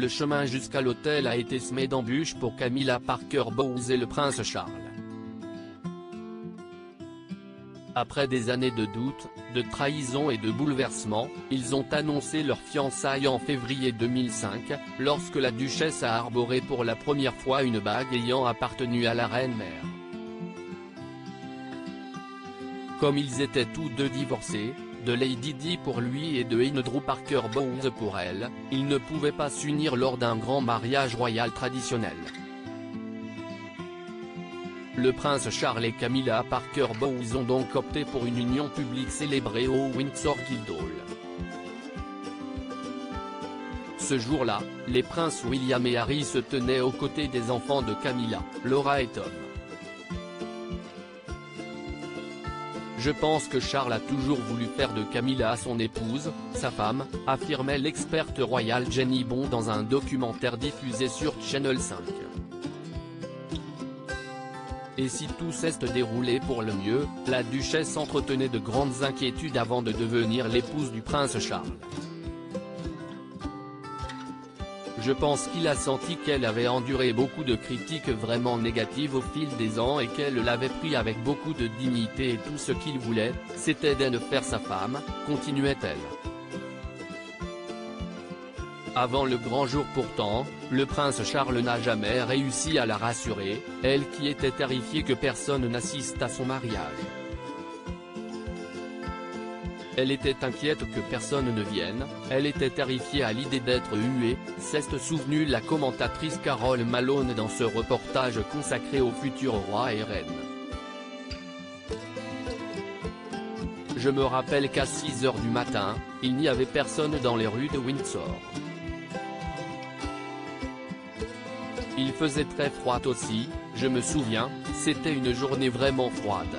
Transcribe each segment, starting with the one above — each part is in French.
le chemin jusqu'à l'hôtel a été semé d'embûches pour Camilla Parker Bowles et le prince Charles. Après des années de doutes, de trahison et de bouleversements, ils ont annoncé leur fiançailles en février 2005, lorsque la duchesse a arboré pour la première fois une bague ayant appartenu à la reine-mère. Comme ils étaient tous deux divorcés, de Lady Di pour lui et de Andrew Parker Bowles pour elle, ils ne pouvaient pas s'unir lors d'un grand mariage royal traditionnel. Le prince Charles et Camilla Parker Bowles ont donc opté pour une union publique célébrée au Windsor Guildhall. Ce jour-là, les princes William et Harry se tenaient aux côtés des enfants de Camilla, Laura et Tom. Je pense que Charles a toujours voulu faire de Camilla son épouse, sa femme, affirmait l'experte royale Jenny Bond dans un documentaire diffusé sur Channel 5. Et si tout s'est déroulé pour le mieux, la duchesse entretenait de grandes inquiétudes avant de devenir l'épouse du prince Charles. Je pense qu'il a senti qu'elle avait enduré beaucoup de critiques vraiment négatives au fil des ans et qu'elle l'avait pris avec beaucoup de dignité et tout ce qu'il voulait, c'était d'en faire sa femme, continuait-elle. Avant le grand jour pourtant, le prince Charles n'a jamais réussi à la rassurer, elle qui était terrifiée que personne n'assiste à son mariage. Elle était inquiète que personne ne vienne, elle était terrifiée à l'idée d'être huée, s'est souvenue la commentatrice Carole Malone dans ce reportage consacré aux futurs rois et reines. Je me rappelle qu'à 6 h du matin, il n'y avait personne dans les rues de Windsor. Il faisait très froid aussi, je me souviens, c'était une journée vraiment froide.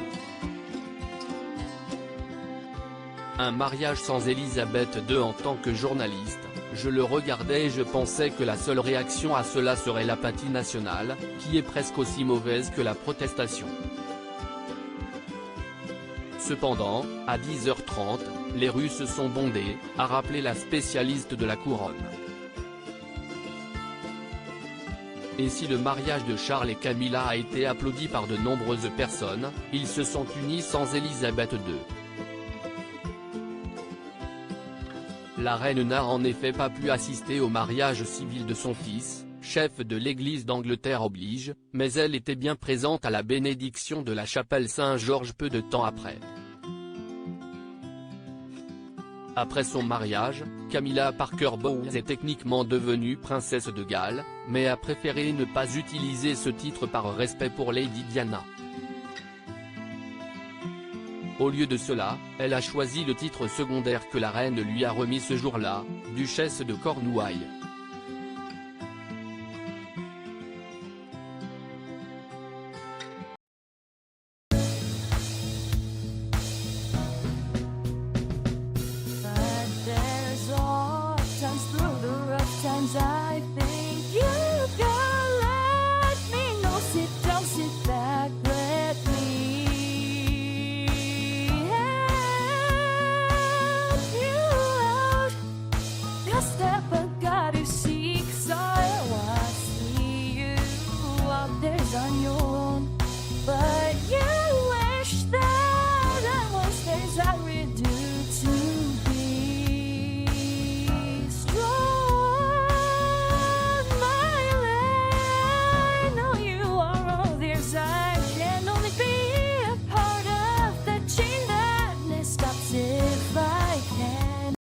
Un mariage sans Elisabeth II en tant que journaliste, je le regardais et je pensais que la seule réaction à cela serait l'apathie nationale, qui est presque aussi mauvaise que la protestation. Cependant, à 10 h 30, les rues se sont bondées, a rappelé la spécialiste de la couronne. Et si le mariage de Charles et Camilla a été applaudi par de nombreuses personnes, ils se sont unis sans Elisabeth II. La reine n'a en effet pas pu assister au mariage civil de son fils, chef de l'Église d'Angleterre oblige, mais elle était bien présente à la bénédiction de la chapelle Saint-Georges peu de temps après. Après son mariage, Camilla Parker Bowles est techniquement devenue princesse de Galles, mais a préféré ne pas utiliser ce titre par respect pour Lady Diana. Au lieu de cela, elle a choisi le titre secondaire que la reine lui a remis ce jour-là, duchesse de Cornouailles.